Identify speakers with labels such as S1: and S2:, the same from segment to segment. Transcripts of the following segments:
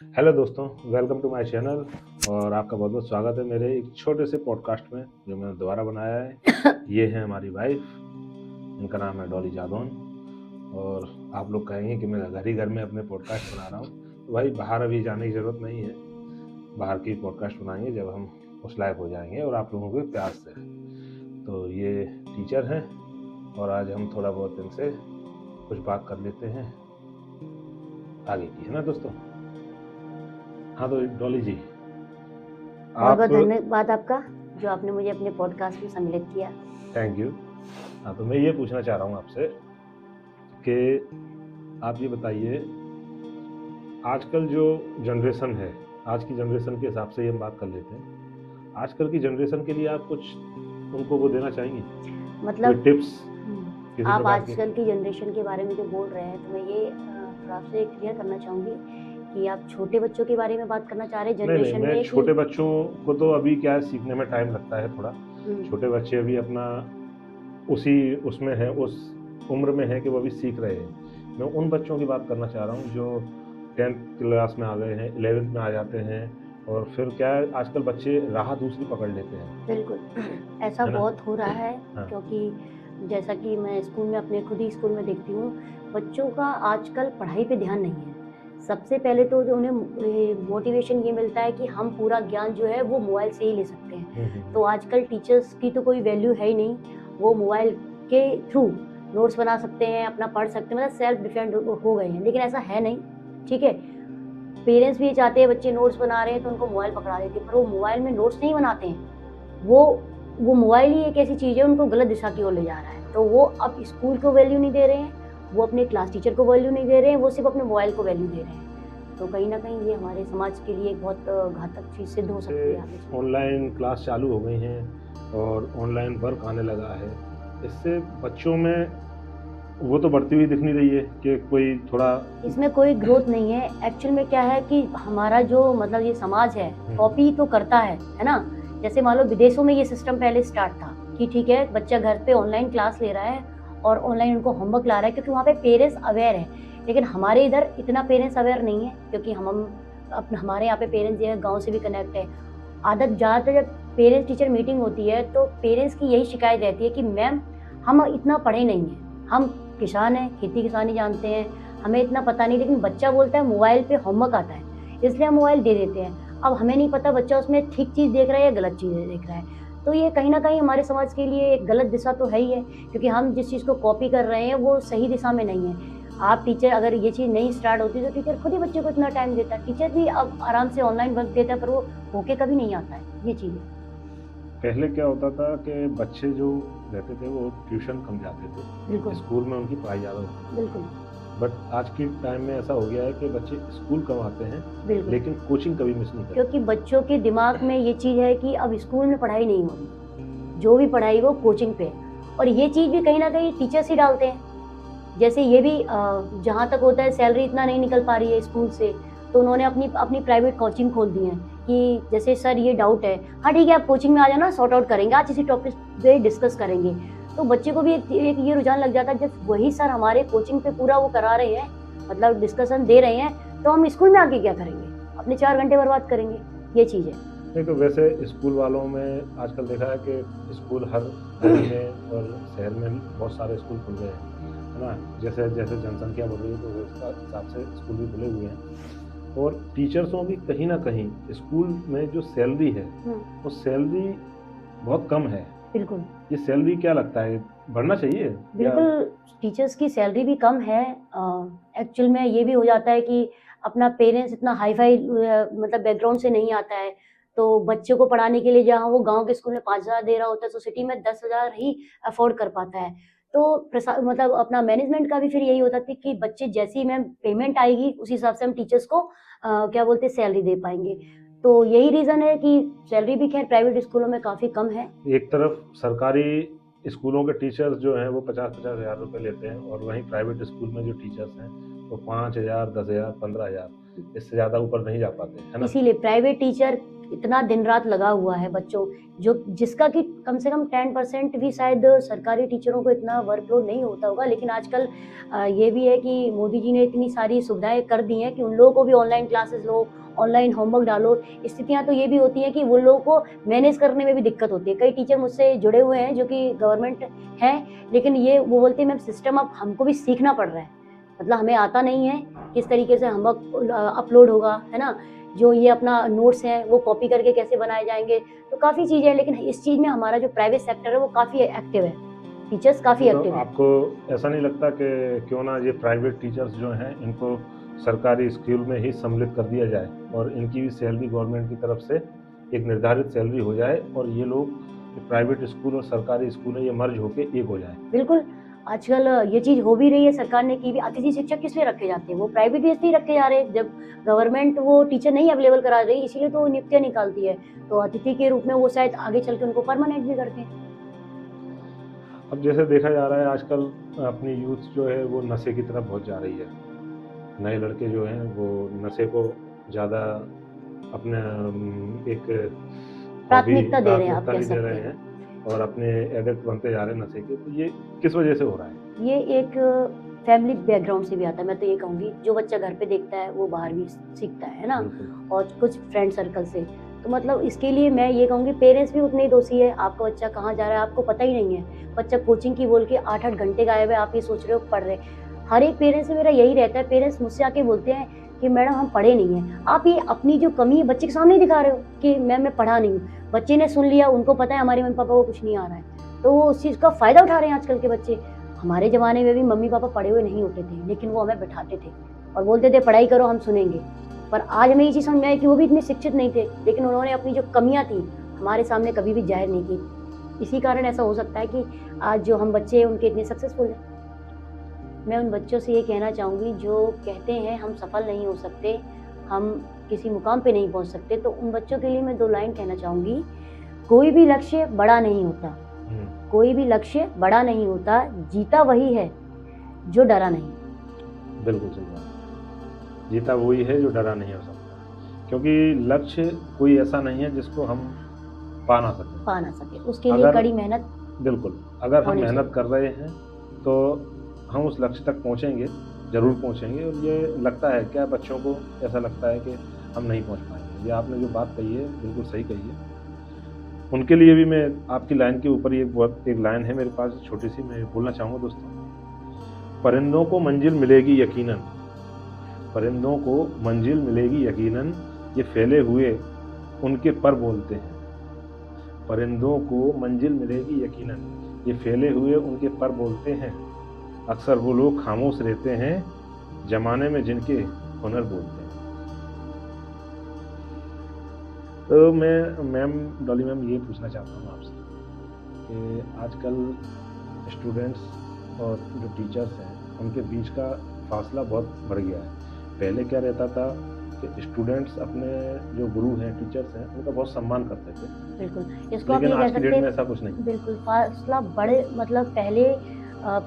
S1: Hello दोस्तों, welcome to my channel. और आपका बहुत बहुत स्वागत है मेरे एक छोटे से पॉडकास्ट में जो मैंने दोबारा बनाया है। ये है हमारी वाइफ, इनका नाम है डॉली जादौन। और आप लोग कहेंगे कि मैं घर ही घर में अपने पॉडकास्ट बना रहा हूँ, तो भाई बाहर अभी जाने की ज़रूरत नहीं है। बाहर की पॉडकास्ट बनाएंगे जब हम उस लायक हो जाएंगे और आप लोगों के प्यार से। तो ये टीचर हैं और आज हम थोड़ा बहुत इनसे कुछ बात कर लेते हैं आगे की, है ना दोस्तों। हाँ तो डॉली जी,
S2: बहुत
S1: आप
S2: बहुत धन्यवाद आपका जो आपने मुझे अपने पॉडकास्ट में सम्मिलित किया।
S1: Thank you. हाँ तो मैं ये पूछना चाह रहा हूँ आपसे कि आप ये बताइए, आजकल जो जनरेशन है, आज की जनरेशन के हिसाब से ही हम बात कर लेते हैं। आजकल की जनरेशन के लिए आप कुछ उनको वो देना चाहेंगी, कोई
S2: मतलब
S1: टिप्स किसी
S2: आप
S1: प्रकार के?
S2: आजकल की जनरेशन के बारे में जो बोल रहे हैं तो मैं ये थोड़ा आपसे क्लियर करना चाहूँगी कि आप छोटे बच्चों के बारे में बात करना चाह रहे हैं
S1: नहीं,
S2: जनरेशन
S1: मैं
S2: में कि
S1: छोटे बच्चों को तो अभी क्या है, सीखने में टाइम लगता है थोड़ा। छोटे बच्चे अभी अपना उसी उसमें है, उस उम्र में है कि वो अभी सीख रहे हैं। मैं उन बच्चों की बात करना चाह रहा हूँ जो 10th क्लास में आ गए हैं, 11th में आ जाते हैं, और फिर क्या है, आजकल बच्चे राह दूसरी पकड़ लेते हैं,
S2: बिल्कुल ऐसा
S1: है ना?
S2: बहुत हो रहा है
S1: हाँ,
S2: क्योंकि जैसा कि मैं स्कूल में अपने खुद ही स्कूल में देखती हूँ, बच्चों का आजकल पढ़ाई पे ध्यान नहीं है। सबसे पहले तो जो उन्हें मोटिवेशन ये मिलता है कि हम पूरा ज्ञान जो है वो मोबाइल से ही ले सकते हैं। तो आजकल टीचर्स की तो कोई वैल्यू है ही नहीं, वो मोबाइल के थ्रू नोट्स बना सकते हैं, अपना पढ़ सकते हैं, मतलब सेल्फ डिफेंड हो गए हैं, लेकिन ऐसा है नहीं। ठीक है, पेरेंट्स भी ये चाहते हैं बच्चे नोट्स बना रहे हैं तो उनको मोबाइल पकड़ा देते हैं, पर वो मोबाइल में नोट्स नहीं बनाते हैं। वो मोबाइल ही एक ऐसी चीज़ है उनको गलत दिशा की ओर ले जा रहा है। तो वो अब स्कूल को वैल्यू नहीं दे रहे हैं, वो अपने क्लास टीचर को वैल्यू नहीं दे रहे हैं, वो सिर्फ़ अपने मोबाइल को वैल्यू दे रहे हैं। तो कहीं न कहीं ये हमारे समाज के लिए एक बहुत घातक चीज़ सिद्ध हो सकती है आगे चल के।
S1: ऑनलाइन क्लास चालू हो गई हैं और ऑनलाइन वर्क आने लगा है। इससे बच्चों में वो तो बढ़ती हुई दिख नहीं रही है कि कोई थोड़ा
S2: इसमें कोई ग्रोथ नहीं है। एक्चुअल में क्या है कि हमारा जो मतलब ये समाज है, कॉपी तो करता है ना? जैसे मान लो विदेशों में ये सिस्टम पहले स्टार्ट था कि ठीक है, बच्चा घर पे ऑनलाइन क्लास ले रहा है और ऑनलाइन उनको होमवर्क ला रहा है क्योंकि वहाँ पे पेरेंट्स अवेयर हैं। लेकिन हमारे इधर इतना पेरेंट्स अवेयर नहीं है क्योंकि हमारे यहाँ पे पेरेंट्स जो है गाँव से भी कनेक्ट है। आदत ज़्यादातर जब पेरेंट्स टीचर मीटिंग होती है तो पेरेंट्स की यही शिकायत रहती है कि मैम हम इतना पढ़े नहीं हैं, हम किसान हैं, खेती किसानी जानते हैं, हमें इतना पता नहीं, लेकिन बच्चा बोलता है मोबाइल पे होमवर्क आता है, इसलिए हम मोबाइल दे देते हैं। अब हमें नहीं पता बच्चा उसमें ठीक चीज़ देख रहा है या गलत चीज़ देख रहा है। तो ये कहीं न कहीं हमारे समाज के लिए एक गलत दिशा तो है ही है, क्योंकि हम जिस चीज़ को कॉपी कर रहे हैं वो सही दिशा में नहीं है। आप टीचर अगर ये चीज़ नहीं स्टार्ट होती तो टीचर खुद ही बच्चे को इतना टाइम देता। टीचर भी अब आराम से ऑनलाइन वर्क देता है पर वो होके कभी नहीं आता है, ये चीज़ है।
S1: पहले क्या होता था कि बच्चे जो रहते थे वो ट्यूशन कम जाते थे,
S2: बिल्कुल,
S1: स्कूल में उनकी पढ़ाई ज़्यादा होती थी।
S2: बिल्कुल,
S1: बट आज के टाइम में ऐसा हो गया है कि बच्चे स्कूल कम आते हैं
S2: बिल्कुल।
S1: लेकिन कोचिंग कभी मिस नहीं करते।
S2: क्योंकि बच्चों के दिमाग में ये चीज़ है कि अब स्कूल में पढ़ाई नहीं हो रही, जो भी पढ़ाई वो कोचिंग पे है और ये चीज़ भी कहीं न कहीं टीचर्स ही डालते हैं। जैसे ये भी जहाँ तक होता है सैलरी इतना नहीं निकल पा रही है स्कूल से, तो उन्होंने अपनी अपनी प्राइवेट कोचिंग खोल दी है कि जैसे सर ये डाउट है, हाँ ठीक है आप कोचिंग में आ जाना सॉर्ट आउट करेंगे, आज इसी टॉपिक पे डिस्कस करेंगे। तो बच्चे को भी एक ये रुझान लग जाता है जब वही सर हमारे कोचिंग पे पूरा वो करा रहे हैं, मतलब डिस्कशन दे रहे हैं, तो हम स्कूल में आके क्या करेंगे? अपने 4 घंटे बर्बाद करेंगे, ये चीज़ है।
S1: नहीं तो वैसे स्कूल वालों में आजकल देखा है कि स्कूल हर गली में और शहर में भी बहुत सारे स्कूल खुल गए हैं, है ना? जैसे जैसे जनसंख्या बढ़ रही है तो उसका हिसाब से स्कूल भी खुले हुए हैं। और टीचर्सों की कहीं न कहीं स्कूल में जो सैलरी है,
S2: हुँ,
S1: वो सैलरी बहुत कम है।
S2: बिल्कुल।
S1: ये सैलरी क्या लगता है, बढ़ना चाहिए या?
S2: बिल्कुल, टीचर्स की सैलरी भी कम है। एक्चुअल में ये भी हो जाता है कि अपना पेरेंट्स इतना हाई-फाई मतलब बैकग्राउंड से नहीं आता है, तो बच्चों को पढ़ाने के लिए जहाँ वो गाँव के स्कूल में 5,000 दे रहा होता है, तो सिटी में 10,000 ही अफ़ोर्ड कर पाता है। तो मतलब अपना मैनेजमेंट का भी फिर यही होता था कि बच्चे जैसी मैम पेमेंट आएगी, उसी हिसाब से हम टीचर्स को क्या बोलते हैं सैलरी दे पाएँगे। तो यही रीज़न है कि सैलरी भी खैर प्राइवेट स्कूलों में काफ़ी कम है।
S1: एक तरफ सरकारी स्कूलों के टीचर्स जो हैं वो 50-50 हज़ार रुपए लेते हैं और वहीं प्राइवेट स्कूल में जो टीचर्स हैं वो 5,000, 10,000, 15,000। इससे ज़्यादा ऊपर नहीं जा पाते, है ना?
S2: इसीलिए प्राइवेट टीचर इतना दिन रात लगा हुआ है बच्चों, जो जिसका कि कम से कम 10% भी शायद सरकारी टीचरों को इतना वर्कलोड नहीं होता होगा। लेकिन आजकल ये भी है कि मोदी जी ने इतनी सारी सुविधाएं कर दी हैं कि उन लोगों को भी ऑनलाइन क्लासेस लो, ऑनलाइन होमवर्क डालो। स्थितियां तो ये भी होती हैं कि वो लोगों को मैनेज करने में भी दिक्कत होती है। कई टीचर मुझसे जुड़े हुए हैं जो कि गवर्नमेंट हैं, लेकिन ये वो बोलते हैं मैम सिस्टम अब हमको भी सीखना पड़ रहा है, मतलब हमें आता नहीं है किस तरीके से होमवर्क अपलोड होगा, है ना, जो ये अपना नोट्स हैं वो कॉपी करके कैसे बनाए जाएंगे। तो काफ़ी चीज़ें हैं, लेकिन इस चीज़ में हमारा जो प्राइवेट सेक्टर है वो काफ़ी एक्टिव है, टीचर्स काफ़ी
S1: तो
S2: एक्टिव है।
S1: आपको ऐसा नहीं लगता कि क्यों ना ये प्राइवेट टीचर्स जो हैं इनको सरकारी स्कूल में ही सम्मिलित कर दिया जाए और इनकी भी सैलरी गवर्नमेंट की तरफ से एक निर्धारित सैलरी हो जाए और ये लोग प्राइवेट स्कूल और सरकारी स्कूल है ये मर्ज होके एक हो जाए?
S2: बिल्कुल, आजकल ये चीज़ हो भी रही है, सरकार ने की भी। अतिथि शिक्षक किस लिए रखे जाते हैं? वो प्राइवेट भी इसलिए रखे जा रहे हैं, जब गवर्नमेंट वो टीचर नहीं अवेलेबल करा रही, इसीलिए तो नियुक्तियाँ निकालती है। तो अतिथि के रूप में वो शायद आगे चल के उनको परमानेंट भी करते हैं।
S1: अब जैसे देखा जा रहा है आजकल अपनी यूथ जो है वो नशे की तरफ बहुत जा रही है। नए लड़के जो हैं वो नशे को ज़्यादा अपने एक हॉबी
S2: प्राथमिकता दे रहे हैं, आप
S1: प्राथमिकता
S2: कह
S1: भी दे
S2: सकते
S1: रहे
S2: हैं।
S1: हैं और अपने एडिक्ट बनते जा रहे हैं नशे के। तो ये किस वजह से हो रहा है?
S2: ये एक फैमिली बैकग्राउंड से भी आता है। मैं तो ये कहूँगी, जो बच्चा घर पे देखता है वो बाहर भी सीखता है ना?
S1: बिल्कुल।
S2: और कुछ फ्रेंड सर्कल से। तो मतलब इसके लिए मैं ये कहूँगी पेरेंट्स भी उतने ही दोषी है। आपका बच्चा कहाँ जा रहा है आपको पता ही नहीं है। बच्चा कोचिंग की बोल के 8-8 घंटे गायब है, आप ये सोच रहे हो पढ़ रहे। हर एक पेरेंट्स से मेरा यही रहता है, पेरेंट्स मुझसे आके बोलते हैं कि मैडम हम पढ़े नहीं हैं। आप ये अपनी जो कमी है बच्चे के सामने ही दिखा रहे हो कि मैम मैं पढ़ा नहीं हूँ। बच्चे ने सुन लिया, उनको पता है हमारे मम्मी-पापा को कुछ नहीं आ रहा है। तो वो उस चीज़ का फ़ायदा उठा रहे हैं आजकल के बच्चे। हमारे ज़माने में भी मम्मी-पापा पढ़े हुए नहीं होते थे, लेकिन वो हमें बिठाते थे और बोलते थे पढ़ाई करो हम सुनेंगे। पर आज हमें ये चीज़ समझ में आई कि वो भी इतने शिक्षित नहीं थे, लेकिन उन्होंने अपनी जो कमियाँ थी, हमारे सामने कभी भी ज़ाहिर नहीं की। इसी कारण ऐसा हो सकता है कि आज जो हम बच्चे हैं उनके इतने सक्सेसफुल हैं। मैं उन बच्चों से ये कहना चाहूँगी जो कहते हैं हम सफल नहीं हो सकते, हम किसी मुकाम पे नहीं पहुँच सकते, तो उन बच्चों के लिए मैं 2 लाइन कहना चाहूँगी, कोई भी लक्ष्य बड़ा नहीं होता। कोई भी लक्ष्य बड़ा नहीं होता, जीता वही है जो डरा नहीं।
S1: बिल्कुल सही बात। जीता वही है जो डरा नहीं हो सकता। क्योंकि लक्ष्य कोई ऐसा नहीं है जिसको हम पा ना सकें।
S2: पा ना सके, उसके लिए
S1: अगर
S2: कड़ी मेहनत
S1: बिल्कुल, अगर हम
S2: होनी
S1: मेहनत
S2: चाहिए।
S1: कर रहे हैं तो हम उस लक्ष्य तक पहुँचेंगे, ज़रूर पहुँचेंगे और ये लगता है क्या बच्चों को ऐसा लगता है कि हम नहीं पहुँच पाएँगे। ये आपने जो बात कही है बिल्कुल सही कही है। उनके लिए भी मैं आपकी लाइन के ऊपर ये बहुत एक लाइन है मेरे पास छोटी-सी मैं बोलना चाहूँगा दोस्तों। परिंदों को मंजिल मिलेगी यकीनन, परिंदों को मंजिल मिलेगी यकीनन, ये फैले हुए उनके पर बोलते हैं। परिंदों को मंजिल मिलेगी यकीनन, ये फैले हुए उनके पर बोलते हैं। अक्सर वो लोग खामोश रहते हैं, ज़माने में जिनके हुनर बोलते हैं। तो मैं मैम डॉली मैम ये पूछना चाहता हूँ आपसे कि आजकल स्टूडेंट्स और जो टीचर्स हैं उनके बीच का फासला बहुत बढ़ गया है। पहले क्या रहता था कि स्टूडेंट्स अपने जो गुरु हैं टीचर्स हैं उनका बहुत सम्मान करते थे,
S2: बिल्कुल, इसको आप
S1: लेकिन
S2: ये कह
S1: आज की
S2: सकते
S1: डेट में
S2: हैं।
S1: ऐसा कुछ नहीं।
S2: बिल्कुल, फासला बड़े मतलब पहले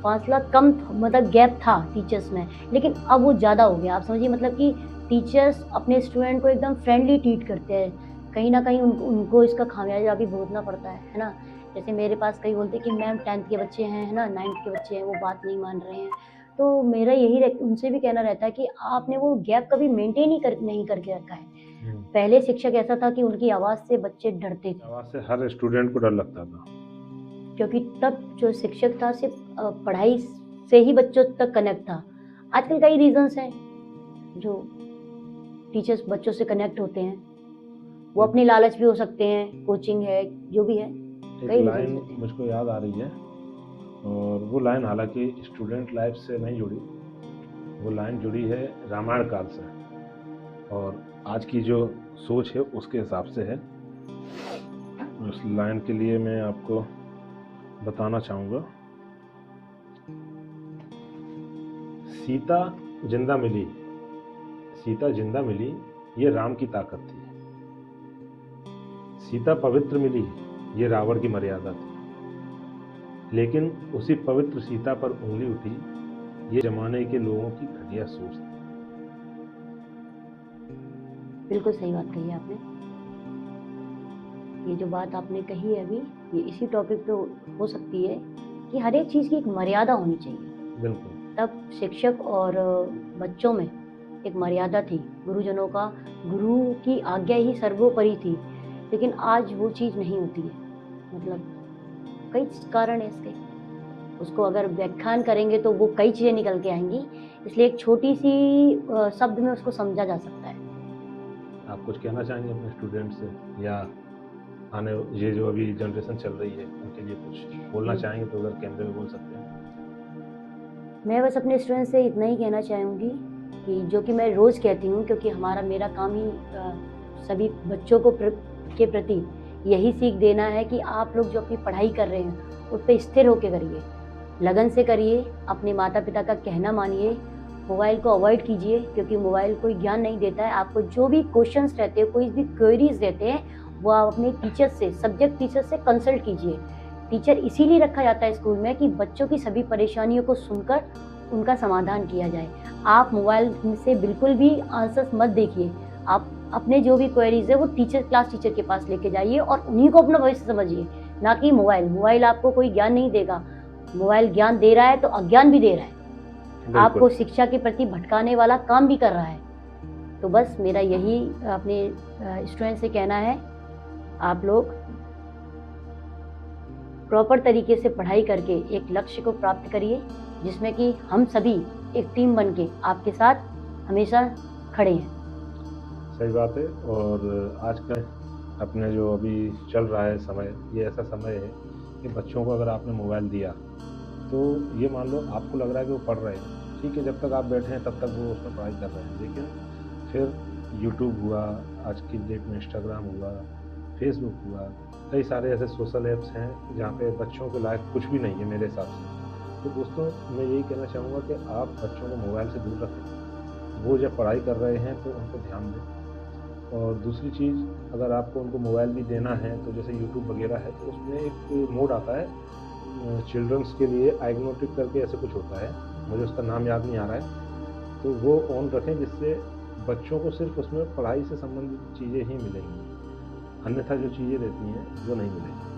S2: फासला कम मतलब गैप था टीचर्स में, लेकिन अब वो ज़्यादा हो गया। आप समझिए मतलब कि टीचर्स अपने स्टूडेंट को एकदम फ्रेंडली ट्रीट करते हैं। कहीं न कहीं उनको इसका खामियाजा भी भुगतना पड़ता है ना? जैसे मेरे पास कई बोलते हैं कि मैम 10th के बच्चे हैं, है ना? 9th के बच्चे हैं, वो बात नहीं मान रहे हैं। तो मेरा यही उनसे भी कहना रहता है कि आपने वो गैप कभी मेंटेन ही नहीं करके रखा है। पहले शिक्षक ऐसा था कि उनकी आवाज़ से बच्चे डरते थे।
S1: आवाज़ से हर स्टूडेंट को डर लगता था।
S2: क्योंकि तब जो शिक्षक था सिर्फ पढ़ाई से ही बच्चों तक कनेक्ट था। आजकल कई रीज़न्स हैं जो टीचर्स बच्चों से कनेक्ट होते हैं। वो अपनी लालच भी हो सकते हैं, कोचिंग है, जो भी है,
S1: एक
S2: कई
S1: लाइन
S2: रीज़न्स होते हैं।
S1: मुझको याद आ रही है और वो लाइन हालांकि स्टूडेंट लाइफ से नहीं जुड़ी, वो लाइन जुड़ी है रामायण काल से और आज की जो सोच है उसके हिसाब से है। उस लाइन के लिए मैं आपको बताना चाहूँगा। सीता जिंदा मिली, सीता जिंदा मिली, ये राम की ताकत थी। सीता पवित्र मिली, ये रावण की मर्यादा थी। लेकिन उसी पवित्र सीता पर उंगली उठी, ये जमाने के लोगों की घटिया सोच थी।
S2: बिल्कुल सही बात कही आपने। ये जो बात आपने कही है अभी, ये इसी टॉपिक पे हो सकती है कि हर एक चीज़ की एक मर्यादा होनी चाहिए।
S1: बिल्कुल।
S2: तब शिक्षक और बच्चों में एक मर्यादा थी। गुरुजनों का, गुरु की आज्ञा ही सर्वोपरि थी। लेकिन आज वो चीज़ नहीं होती है। मतलब कई कारण है इसके। उसको अगर व्याख्यान करेंगे तो वो कई चीज़ें निकल के आएँगी। इसलिए एक छोटी-सी शब्द में उसको समझा जा सकता है।
S1: आप कुछ कहना चाहेंगे अपने स्टूडेंट से, या आने ये जो अभी जनरेशन चल रही है उनके लिए कुछ बोलना चाहेंगे तो अगर कैमरे में बोल सकते हैं?
S2: मैं बस अपने स्टूडेंट से इतना ही कहना चाहूँगी कि जो कि मैं रोज़ कहती हूँ, क्योंकि मेरा काम ही सभी बच्चों को के प्रति यही सीख देना है कि आप लोग जो अपनी पढ़ाई कर रहे हैं उस पे स्थिर होके करिए, लगन से करिए, अपने माता पिता का कहना मानिए, मोबाइल को अवॉइड कीजिए, क्योंकि मोबाइल कोई ज्ञान नहीं देता है। आपको जो भी क्वेश्चंस रहते हैं, कोई भी क्वेरीज रहते हैं, वो आप अपने टीचर से, सब्जेक्ट टीचर से कंसल्ट कीजिए। टीचर इसीलिए रखा जाता है स्कूल में कि बच्चों की सभी परेशानियों को सुनकर उनका समाधान किया जाए। आप मोबाइल से बिल्कुल भी आंसर्स मत देखिए। आप अपने जो भी क्वेरीज है वो क्लास टीचर के पास लेके जाइए और उन्हीं को अपना भविष्य समझिए, ना कि मोबाइल। मोबाइल आपको कोई ज्ञान नहीं देगा। मोबाइल ज्ञान दे रहा है तो अज्ञान भी दे रहा है। आपको शिक्षा के प्रति भटकाने वाला काम भी कर रहा है। तो बस मेरा यही अपने स्टूडेंट से कहना है, आप लोग प्रॉपर तरीके से पढ़ाई करके एक लक्ष्य को प्राप्त करिए, जिसमें कि हम सभी एक टीम बन के आपके साथ हमेशा खड़े हैं।
S1: सही बात है। और आज का अपने जो अभी चल रहा है समय, ये ऐसा समय है कि बच्चों को अगर आपने मोबाइल दिया तो ये मान लो आपको लग रहा है कि वो पढ़ रहे हैं, ठीक है, जब तक आप बैठे हैं तब तक वो उसमें पढ़ाई कर रहे हैं, लेकिन फिर यूट्यूब हुआ, आज की डेट में इंस्टाग्राम हुआ, फेसबुक हुआ, कई सारे ऐसे सोशल ऐप्स हैं जहाँ पे बच्चों के लायक कुछ भी नहीं है मेरे हिसाब से। तो दोस्तों, मैं यही कहना चाहूँगा कि आप बच्चों को मोबाइल से दूर रखें। वो जब पढ़ाई कर रहे हैं तो उन पर ध्यान दें। और दूसरी चीज़, अगर आपको उनको मोबाइल भी देना है तो जैसे यूट्यूब वगैरह है तो उसमें एक मोड आता है चिल्ड्रंस के लिए, आइग्नोटिक करके ऐसे कुछ होता है, मुझे उसका नाम याद नहीं आ रहा है, तो वो ऑन रखें जिससे बच्चों को सिर्फ उसमें पढ़ाई से संबंधित चीज़ें ही मिलेंगी, अन्यथा जो चीज़ें रहती हैं वो नहीं मिलेंगी।